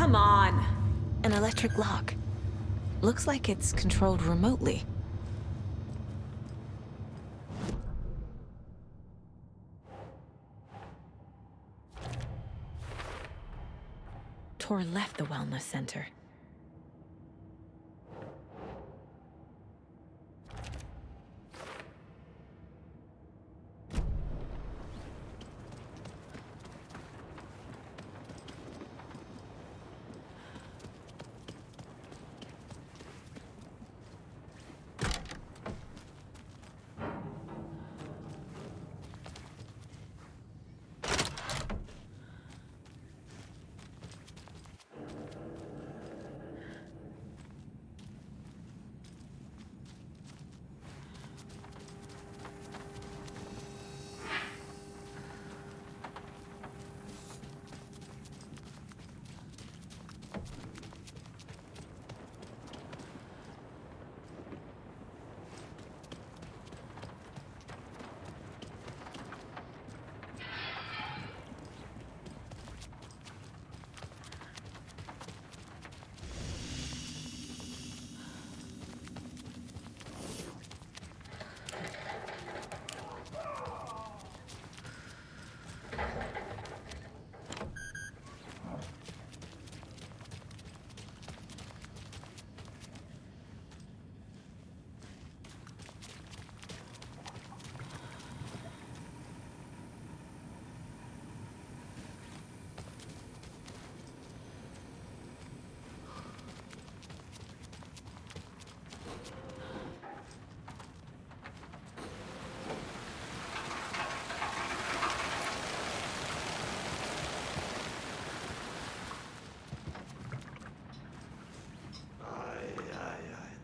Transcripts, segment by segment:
come on. An electric lock. Looks like it's controlled remotely. Tor left the wellness center.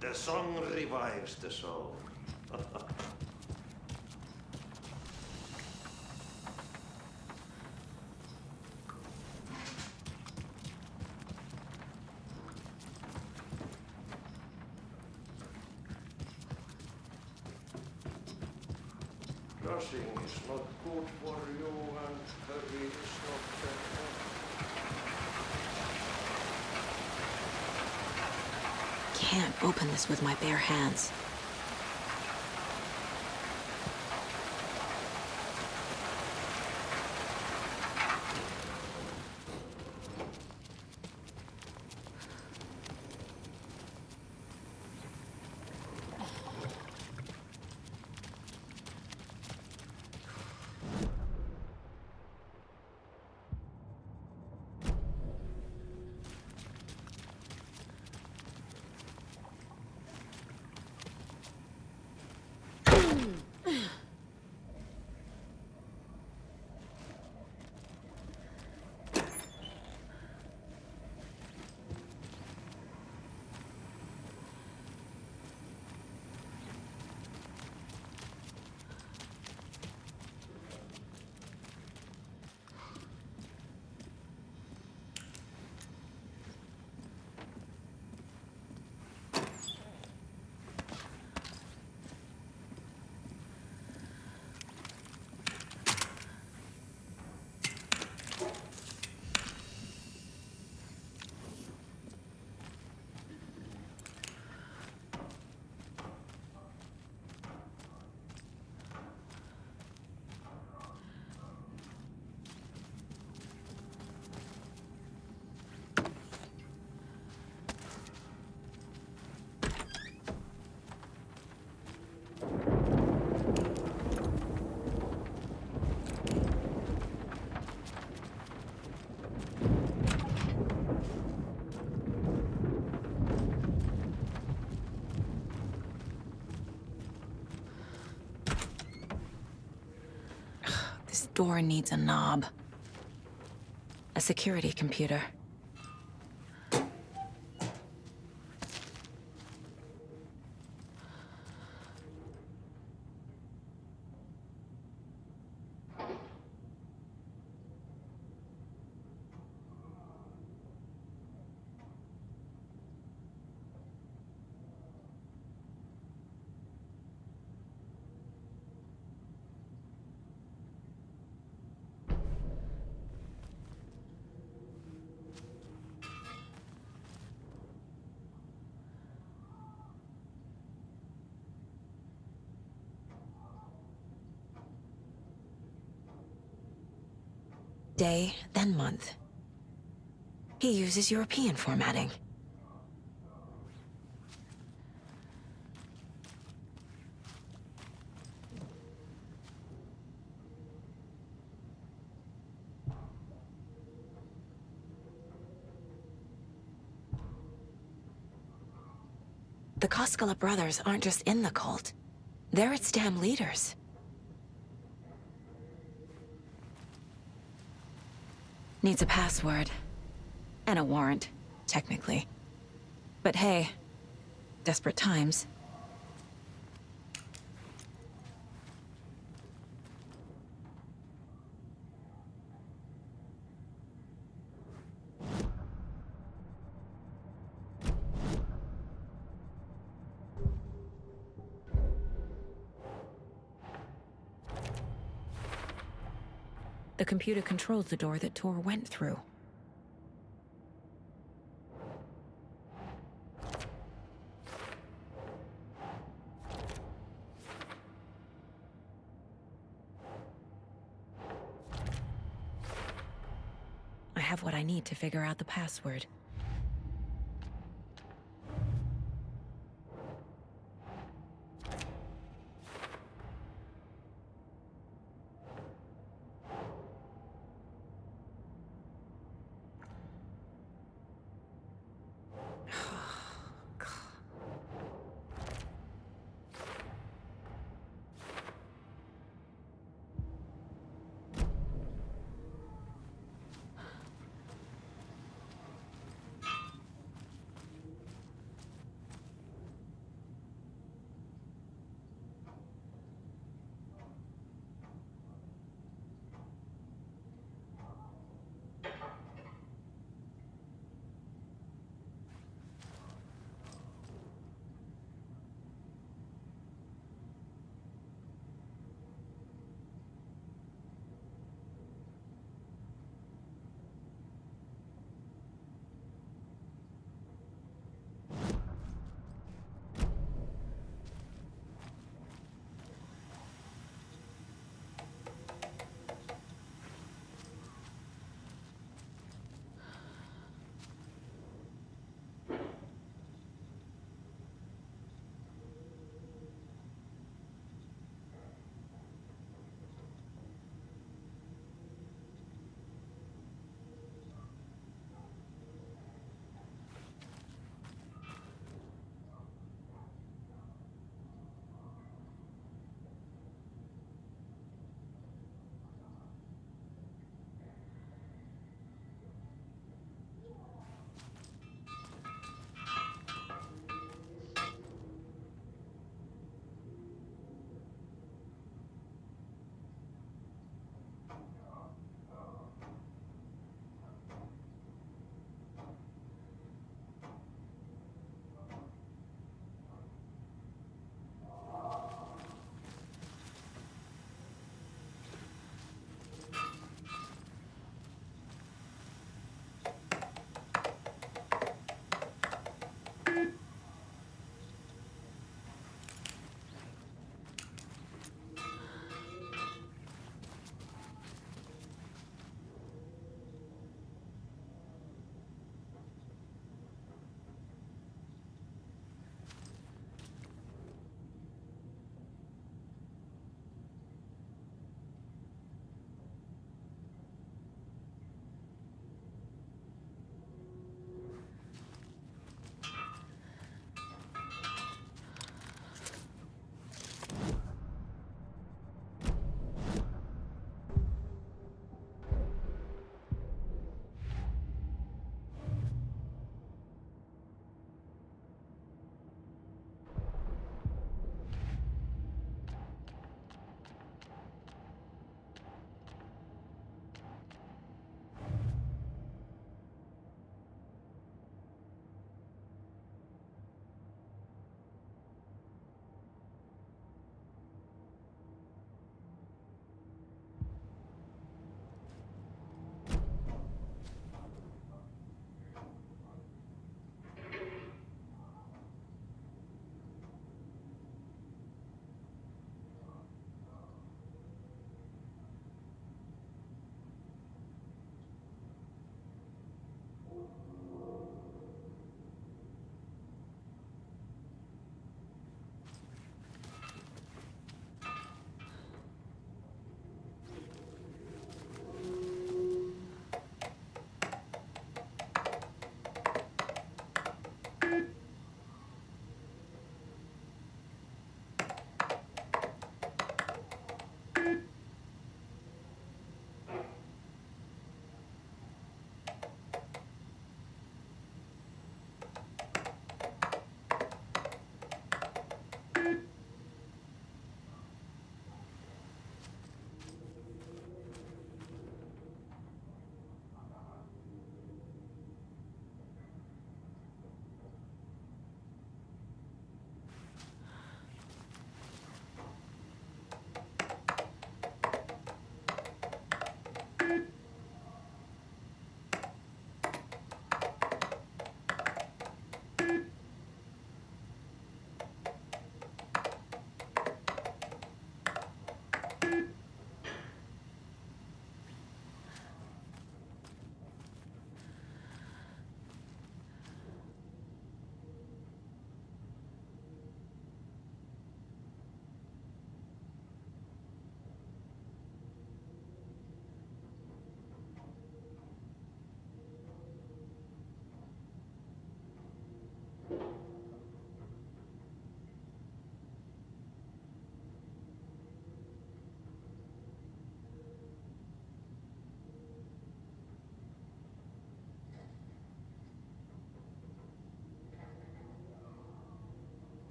The song revives the soul. Rushing is not good for you, and hurry is not better. Can't open this with my bare hands. This door needs a knob. A security computer. day, then month. He uses European formatting. The Koskela brothers aren't just in the cult. They're its damn leaders. Needs a password. And a warrant, technically. But hey, desperate times. The computer controls the door that Tor went through. I have what I need to figure out the password.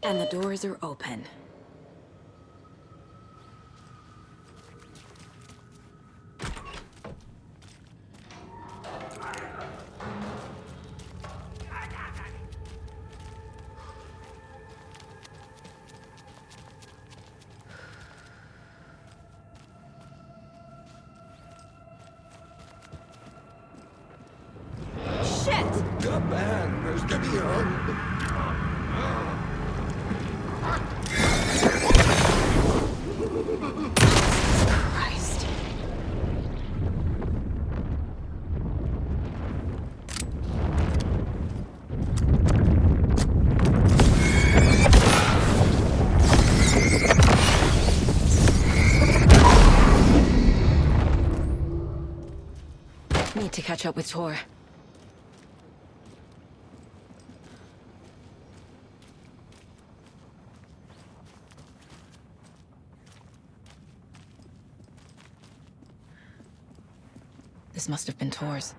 And the doors are open. Christ. Need to catch up with Tor. This must have been Tor's.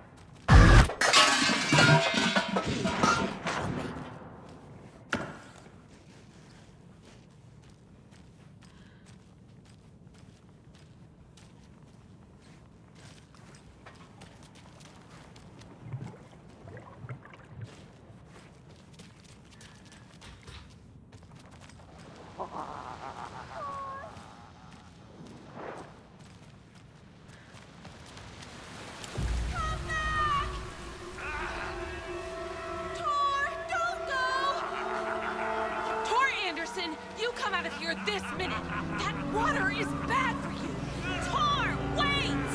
You come out of here this minute! That water is bad for you! Tor, wait!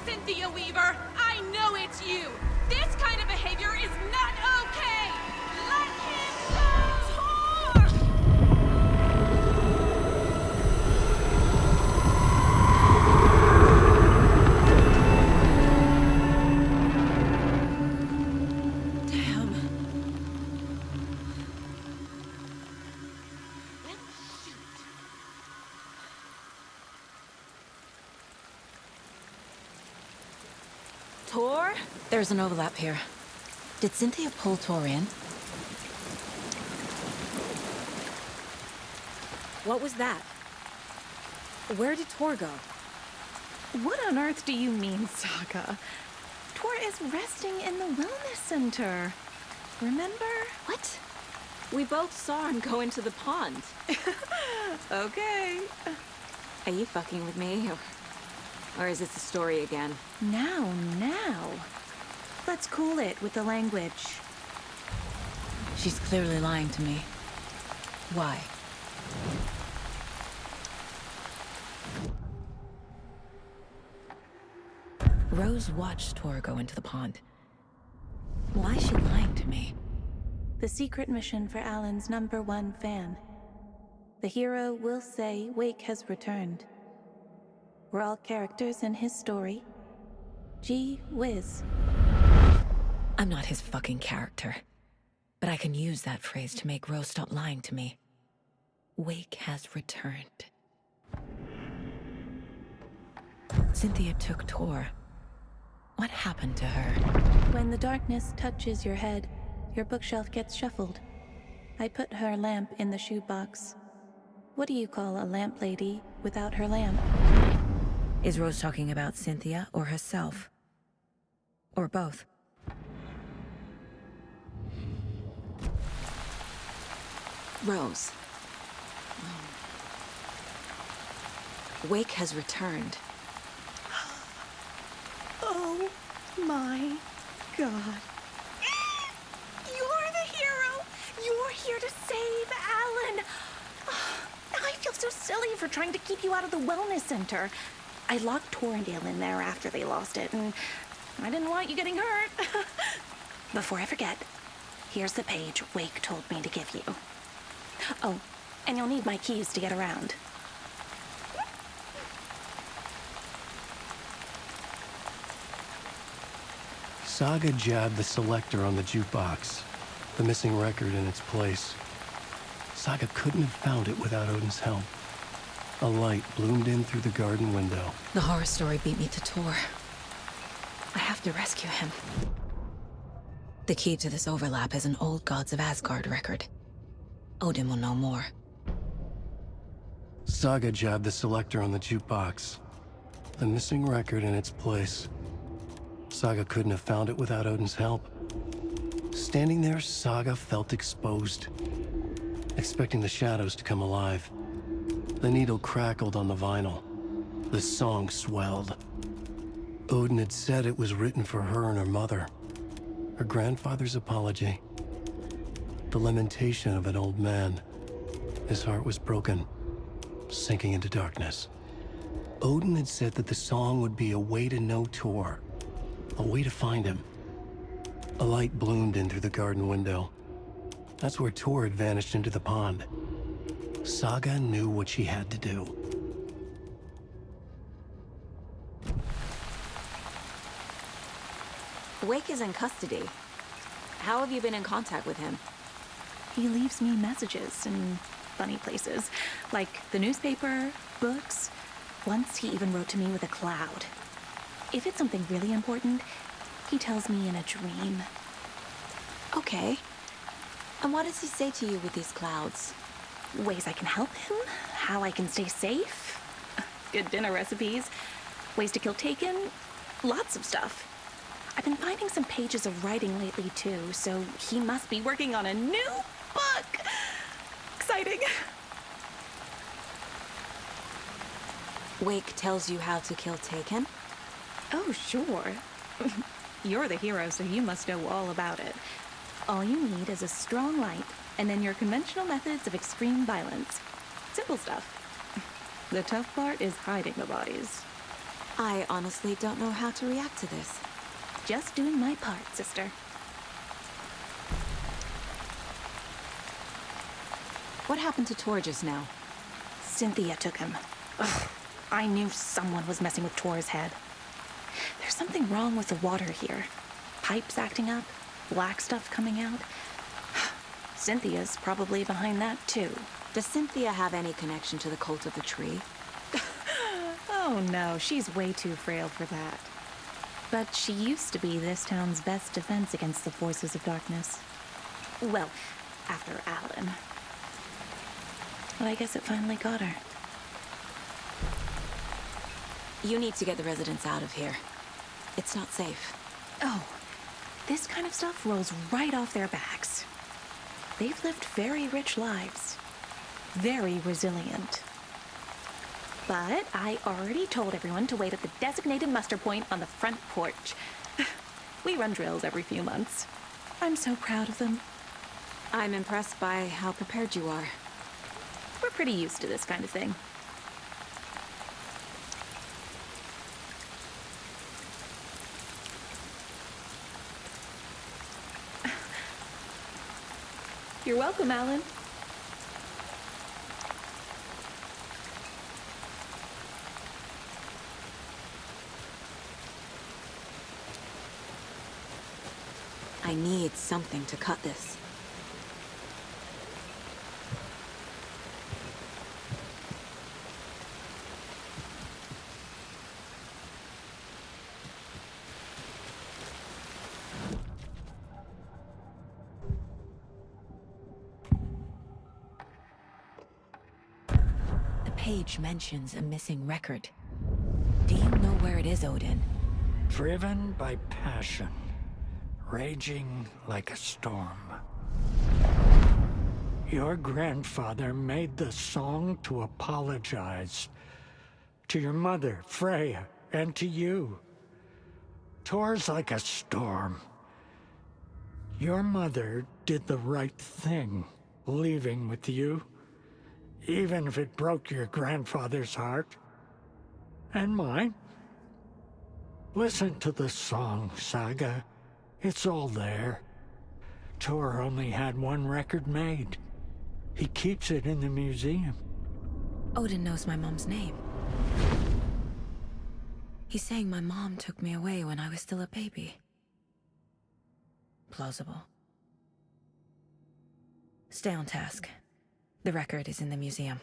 Cynthia Weaver, I know it's you! This kind of behavior is not okay! Let him go! Tor! Tor? There's an overlap here. Did Cynthia pull Tor in? What was that? Where did Tor go? What on earth do you mean, Saga? Tor is resting in the wellness center. Remember? What? We both saw him go into the pond. Okay. Are you fucking with me? Or is this a story again? Now. Let's cool it with the language. She's clearly lying to me. Why? Rose watched Tor go into the pond. Why is she lying to me? The secret mission for Alan's #1 fan. The hero will say Wake has returned. We're all characters in his story. Gee whiz. I'm not his fucking character. But I can use that phrase to make Rose stop lying to me. Wake has returned. Cynthia took Tor. What happened to her? When the darkness touches your head, your bookshelf gets shuffled. I put her lamp in the shoebox. What do you call a lamp lady without her lamp? Is Rose talking about Cynthia or herself? Or both? Rose. Wake has returned. Oh my God. You're the hero! You're here to save Alan! I feel so silly for trying to keep you out of the wellness center. I locked Torrendale in there after they lost it, and I didn't want you getting hurt. Before I forget, here's the page Wake told me to give you. Oh, and you'll need my keys to get around. Saga jabbed the selector on the jukebox, the missing record in its place. Saga couldn't have found it without Odin's help. A light bloomed in through the garden window. The horror story beat me to Tor. I have to rescue him. The key to this overlap is an old Gods of Asgard record. Odin will know more. Saga jabbed the selector on the jukebox. The missing record in its place. Saga couldn't have found it without Odin's help. Standing there, Saga felt exposed, expecting the shadows to come alive. The needle crackled on the vinyl. The song swelled. Odin had said it was written for her and her mother. Her grandfather's apology. The lamentation of an old man. His heart was broken, sinking into darkness. Odin had said that the song would be a way to know Tor, a way to find him. A light bloomed in through the garden window. That's where Tor had vanished into the pond. Saga knew what she had to do. Wake is in custody. How have you been in contact with him? He leaves me messages in funny places, like the newspaper, books. Once he even wrote to me with a cloud. If it's something really important, he tells me in a dream. Okay. And what does he say to you with these clouds? Ways I can help him, how I can stay safe, good dinner recipes, ways to kill Taken, lots of stuff. I've been finding some pages of writing lately too, so he must be working on a new book. Exciting. Wake tells you how to kill Taken? Oh, sure. You're the hero, so you must know all about it. All you need is a strong light, and then your conventional methods of extreme violence. Simple stuff. The tough part is hiding the bodies. I honestly don't know how to react to this. Just doing my part, sister. What happened to Tor just now? Cynthia took him. Ugh, I knew someone was messing with Tor's head. There's something wrong with the water here. Pipes acting up, black stuff coming out. Cynthia's probably behind that too. Does Cynthia have any connection to the cult of the tree? Oh no, she's way too frail for that. But she used to be this town's best defense against the forces of darkness. Well, after Alan. But I guess it finally got her. You need to get the residents out of here. It's not safe. Oh, this kind of stuff rolls right off their backs. They've lived very rich lives. Very resilient. But I already told everyone to wait at the designated muster point on the front porch. We run drills every few months. I'm so proud of them. I'm impressed by how prepared you are. We're pretty used to this kind of thing. You're welcome, Alan. I need something to cut this. The page mentions a missing record. Do you know where it is, Odin? Driven by passion, raging like a storm. Your grandfather made the song to apologize to your mother, Freya, and to you. Tor's like a storm. Your mother did the right thing, leaving with you, even if it broke your grandfather's heart. And mine. Listen to the song, Saga. It's all there. Tor only had one record made. He keeps it in the museum. Odin knows my mom's name. He's saying my mom took me away when I was still a baby. Plausible. Stay on task. The record is in the museum.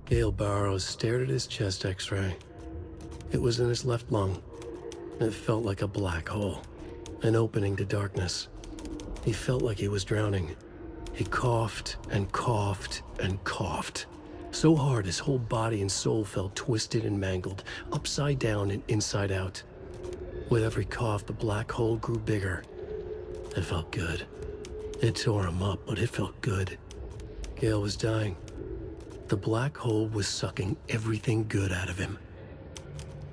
Gale Barrows stared at his chest x-ray. It was in his left lung. It felt like a black hole, an opening to darkness. He felt like he was drowning. He coughed and coughed and coughed. So hard his whole body and soul felt twisted and mangled, upside down and inside out. With every cough, the black hole grew bigger. It felt good. It tore him up, but it felt good. Gale was dying. The black hole was sucking everything good out of him.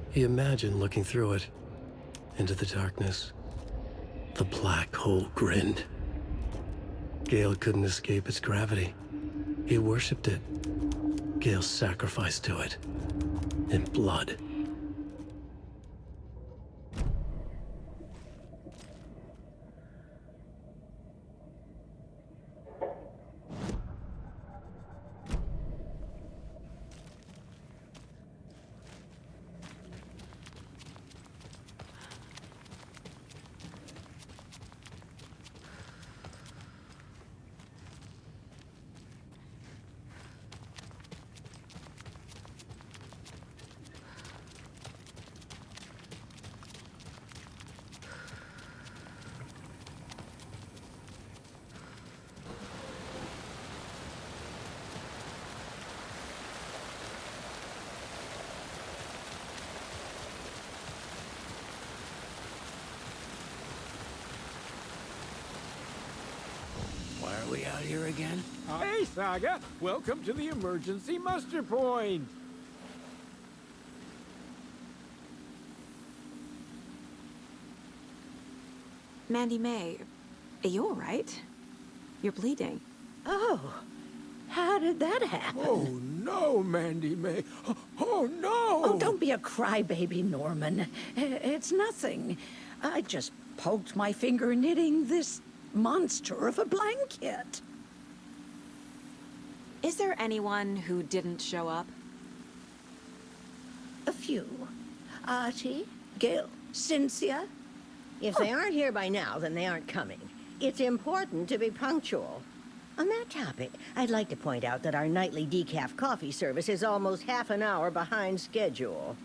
He imagined looking through it, into the darkness. The black hole grinned. Gale couldn't escape its gravity. He worshipped it. Gale sacrificed to it. In blood. Why are we out here again? Hey, Saga! Welcome to the emergency muster point! Mandy May, are you all right? You're bleeding. Oh, how did that happen? Oh, no, Mandy May. Oh, no! Oh, don't be a crybaby, Norman. It's nothing. I just poked my finger knitting this monster of a blanket. Is there anyone who didn't show up? A few. Archie, Gil, Cynthia. If they aren't here by now, then they aren't coming. It's important to be punctual. On that topic, I'd like to point out that our nightly decaf coffee service is almost half an hour behind schedule.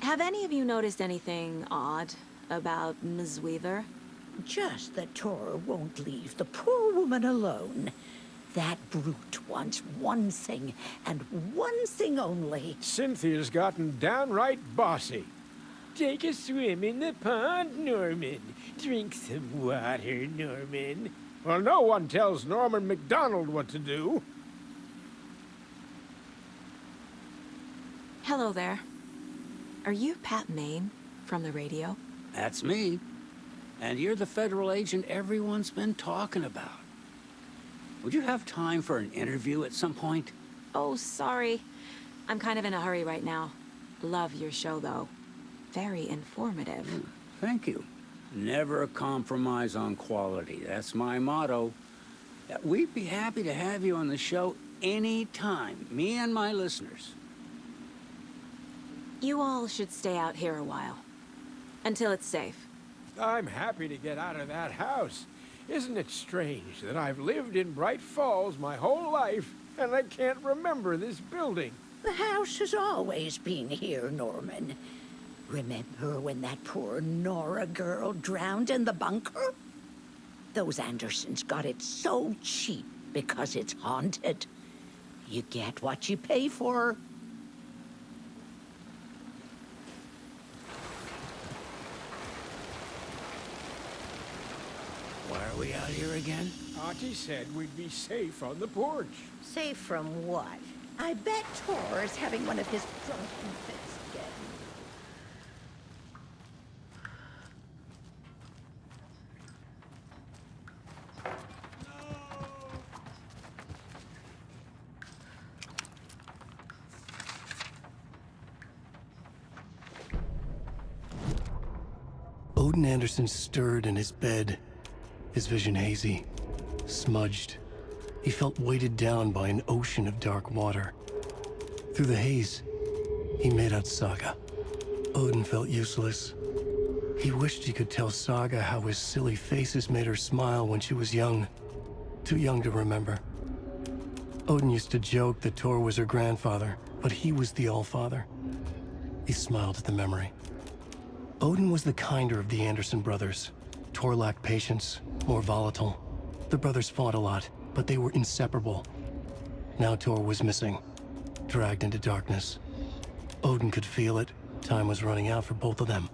Have any of you noticed anything odd about Ms. Weaver? Just that Tor won't leave the poor woman alone. That brute wants one thing, and one thing only. Cynthia's gotten downright bossy. Take a swim in the pond, Norman. Drink some water, Norman. Well, no one tells Norman MacDonald what to do. Hello there. Are you Pat Maine from the radio? That's me. And you're the federal agent everyone's been talking about. Would you have time for an interview at some point? Oh, sorry. I'm kind of in a hurry right now. Love your show, though. Very informative. Thank you. Never compromise on quality. That's my motto. We'd be happy to have you on the show anytime, me and my listeners. You all should stay out here a while. Until it's safe. I'm happy to get out of that house. Isn't it strange that I've lived in Bright Falls my whole life, and I can't remember this building? The house has always been here, Norman. Remember when that poor Nora girl drowned in the bunker? Those Andersons got it so cheap because it's haunted. You get what you pay for. Why are we out here again? Auntie said we'd be safe on the porch. Safe from what? I bet Tor is having one of his drunken fits again. Odin Anderson stirred in his bed, his vision hazy, smudged. He felt weighted down by an ocean of dark water. Through the haze, he made out Saga. Odin felt useless. He wished he could tell Saga how his silly faces made her smile when she was young. Too young to remember. Odin used to joke that Tor was her grandfather, but he was the Allfather. He smiled at the memory. Odin was the kinder of the Anderson brothers. Tor lacked patience, more volatile. The brothers fought a lot, but they were inseparable. Now Tor was missing, dragged into darkness. Odin could feel it. Time was running out for both of them.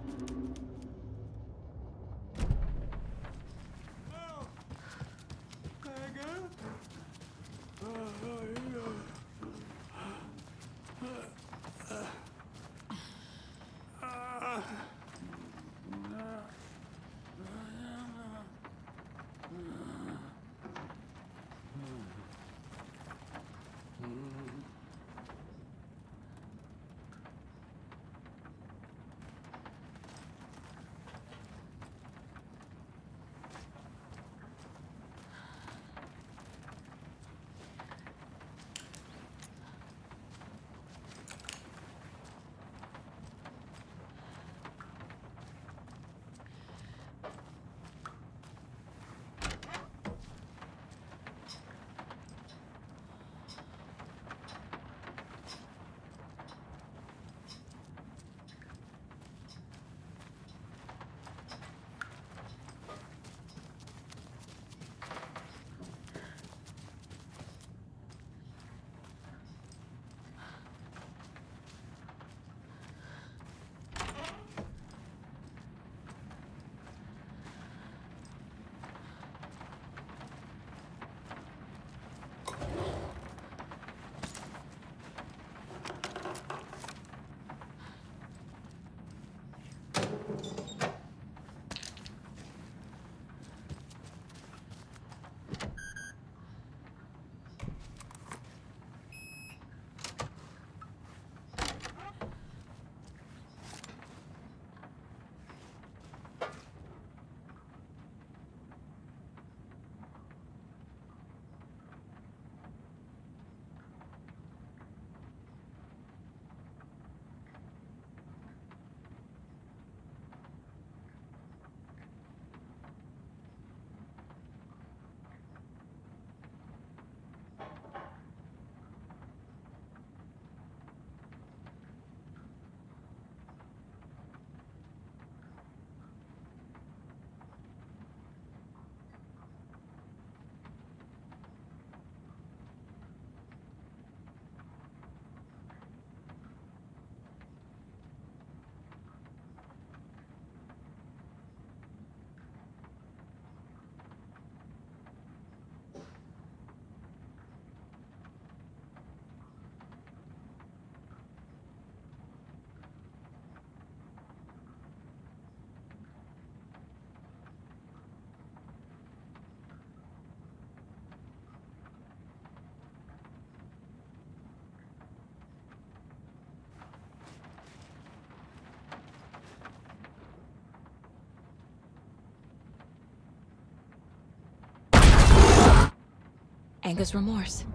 Anger's remorse.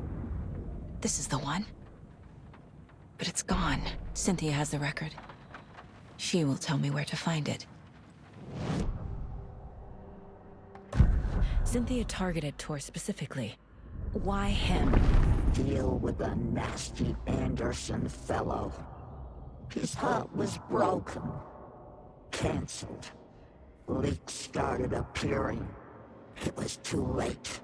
This is the one. But it's gone. Cynthia has the record. She will tell me where to find it. Cynthia targeted Tor specifically. Why him? Deal with the nasty Anderson fellow. His heart was broken. Cancelled. Leaks started appearing. It was too late.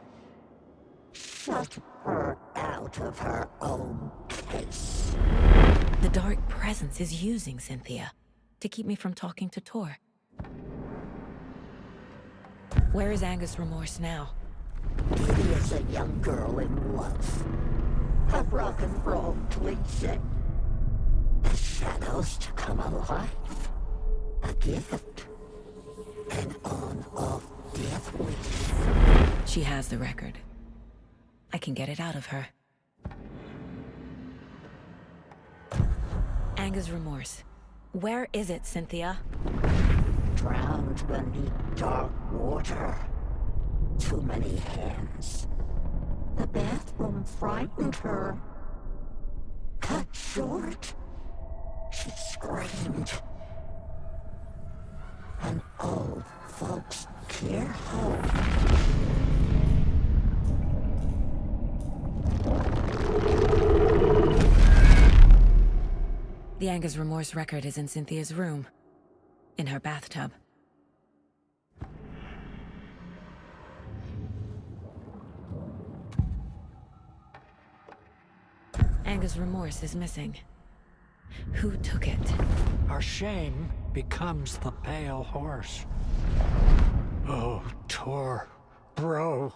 Shut her out of her own case. The dark presence is using Cynthia to keep me from talking to Tor. Where is Anger's remorse now? Kitty is a young girl in love. A rock and roll pleasing. The shadows to come alive. A gift. An on-off death wish. She has the record. I can get it out of her. Anger's remorse. Where is it, Cynthia? Drowned beneath dark water. Too many hands. The bathroom frightened her. Cut short. She screamed. An old folks care how The Anger's Remorse record is in Cynthia's room. In her bathtub. Anger's Remorse is missing. Who took it? our shame becomes the pale horse. Oh, Tor, bro.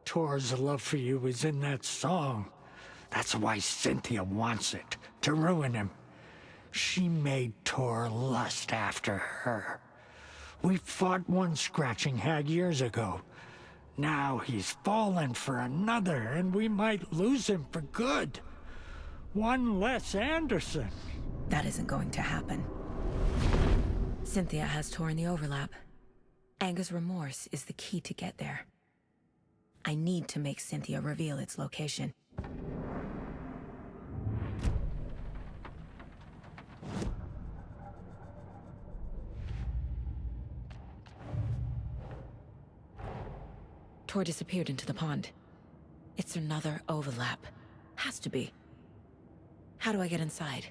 Tor's love for you is in that song. That's why Cynthia wants it, to ruin him. She made Tor lust after her. We fought one scratching hag years ago. Now he's fallen for another, and we might lose him for good. One less Anderson. That isn't going to happen. Cynthia has Tor in the overlap. Anger's Remorse is the key to get there. I need to make Cynthia reveal its location. Tor disappeared into the pond. It's another overlap. Has to be. How do I get inside?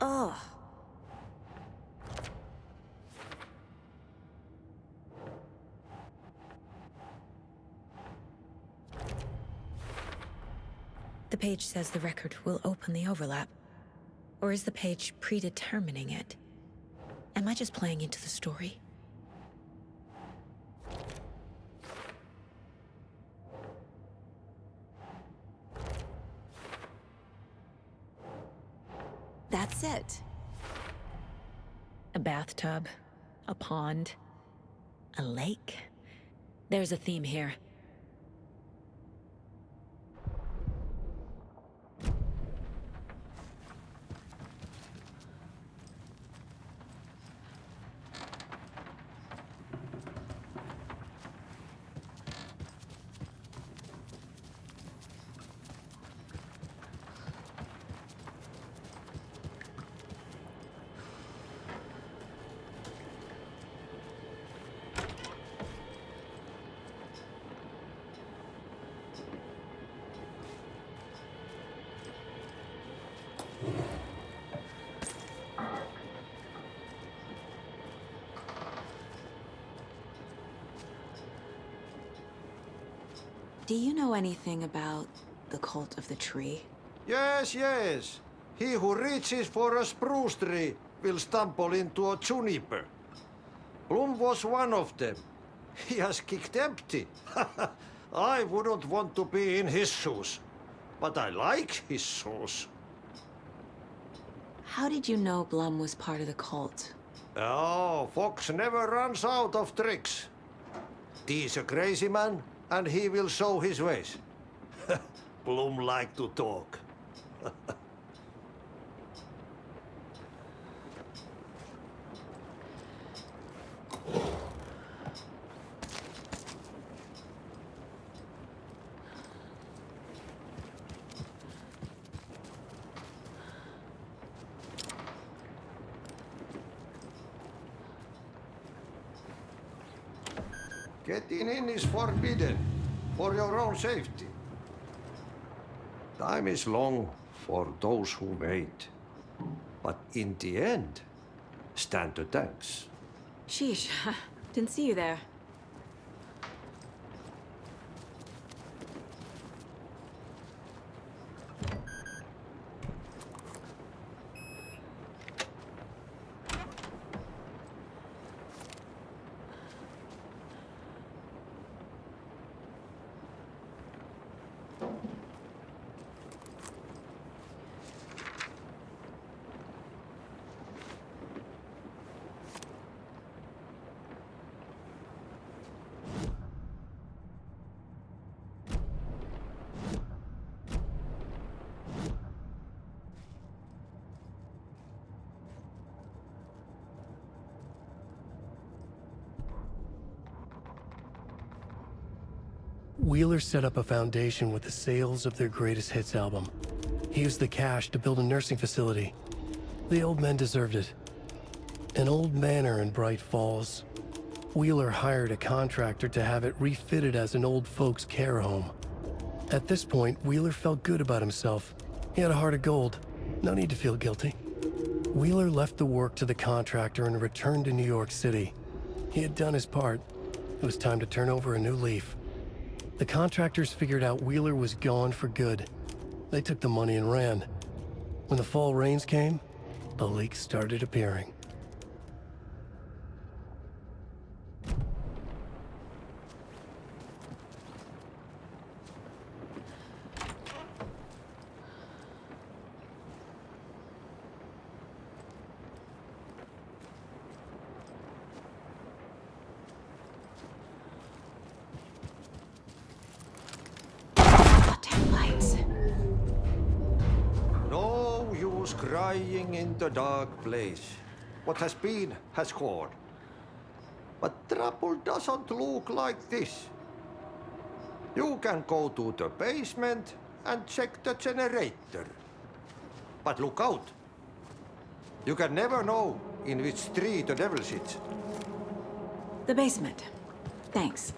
Oh. The page says the record will open the overlap. Or is the page predetermining it? Am I just playing into the story? That's it. A bathtub, a pond, a lake. There's a theme here. Do you know anything about the Cult of the Tree? Yes, yes. He who reaches for a spruce tree will stumble into a juniper. Bloom was one of them. He has kicked empty. I wouldn't want to be in his shoes. But I like his shoes. How did you know Blum was part of the cult? Oh, Fox never runs out of tricks. He's a crazy man, and he will show his ways. Bloom like to talk. Getting in is forbidden, for your own safety. Time is long for those who wait. But in the end, stand the thanks. Sheesh, didn't see you there. Wheeler set up a foundation with the sales of their greatest hits album. He used the cash to build a nursing facility. The old men deserved it. An old manor in Bright Falls. Wheeler hired a contractor to have it refitted as an old folks' care home. At this point, Wheeler felt good about himself. He had a heart of gold. No need to feel guilty. Wheeler left the work to the contractor and returned to New York City. He had done his part. It was time to turn over a new leaf. The contractors figured out Wheeler was gone for good. They took the money and ran. When the fall rains came, the leaks started appearing. No use crying in the dark place. What has been has gone. But trouble doesn't look like this. You can go to the basement and check the generator. But look out. You can never know in which tree the devil sits. The basement. Thanks.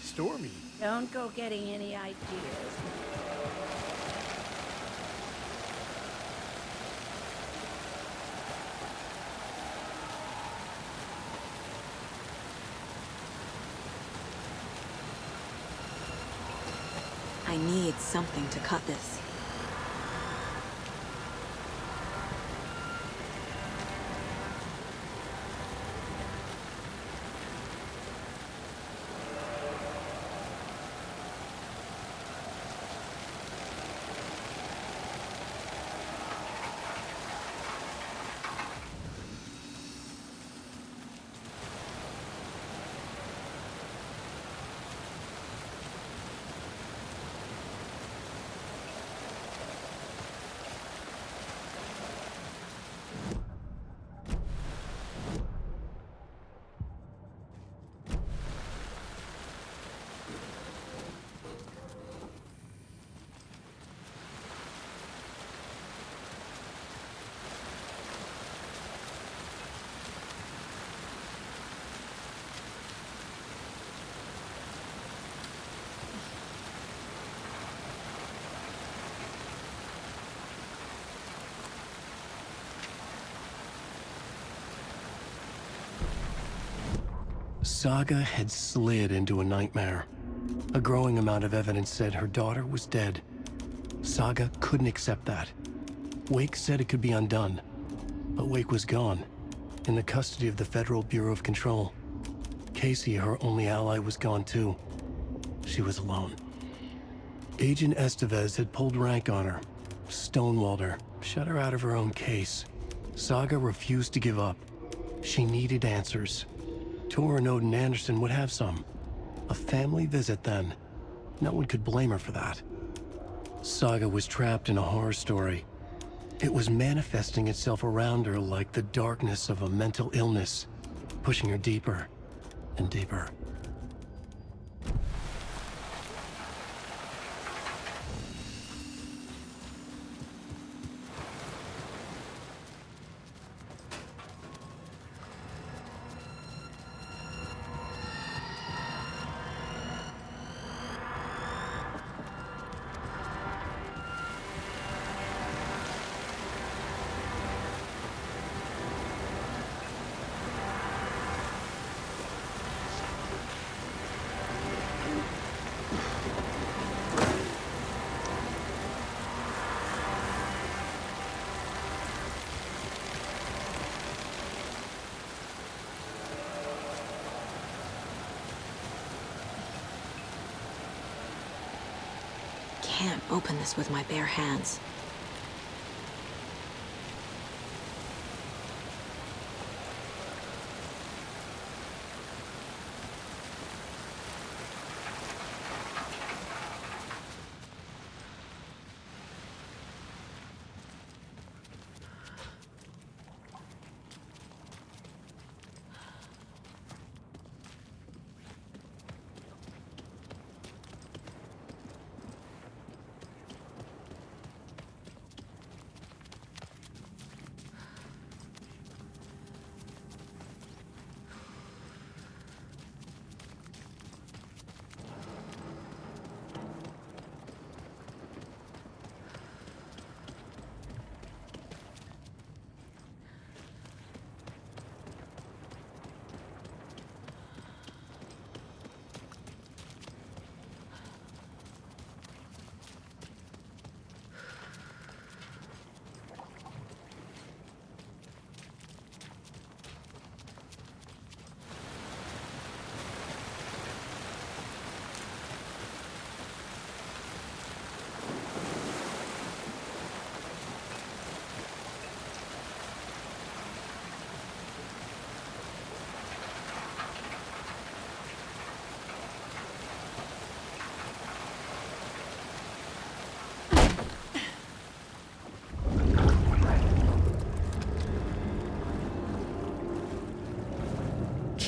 Stormy. Don't go getting any ideas. I need something to cut this. Saga had slid into a nightmare. A growing amount of evidence said her daughter was dead. Saga couldn't accept that. Wake said it could be undone. But Wake was gone, in the custody of the Federal Bureau of Control. Casey, her only ally, was gone too. She was alone. Agent Estevez had pulled rank on her, stonewalled her, shut her out of her own case. Saga refused to give up. She needed answers. Tor and Odin Anderson would have some. A family visit then. No one could blame her for that. Saga was trapped in a horror story. It was manifesting itself around her like the darkness of a mental illness, pushing her deeper and deeper. Can't open this with my bare hands.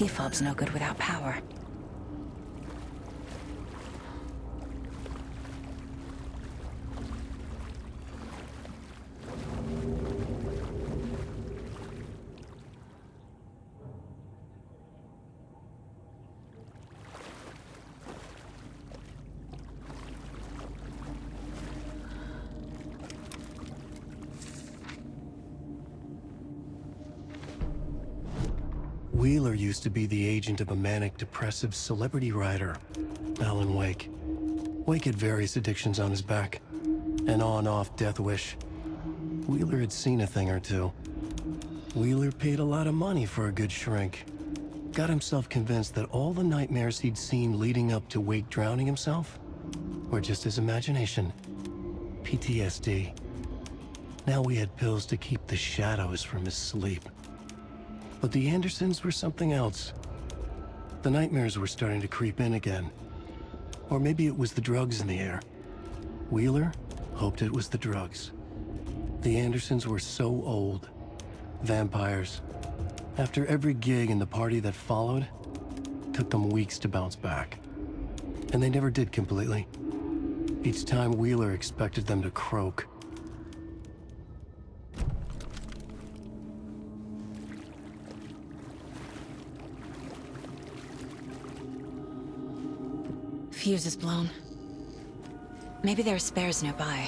Key fob's no good without power. Wheeler used to be the agent of a manic-depressive celebrity writer, Alan Wake. Wake had various addictions on his back, an on-off death wish. Wheeler had seen a thing or two. Wheeler paid a lot of money for a good shrink. Got himself convinced that all the nightmares he'd seen leading up to Wake drowning himself were just his imagination. PTSD. Now we had pills to keep the shadows from his sleep. But the Andersons were something else. The nightmares were starting to creep in again. Or maybe it was the drugs in the air. Wheeler hoped it was the drugs. The Andersons were so old. Vampires. After every gig and the party that followed, took them weeks to bounce back. And they never did completely. Each time Wheeler expected them to croak. Fuse is blown. Maybe there are spares nearby.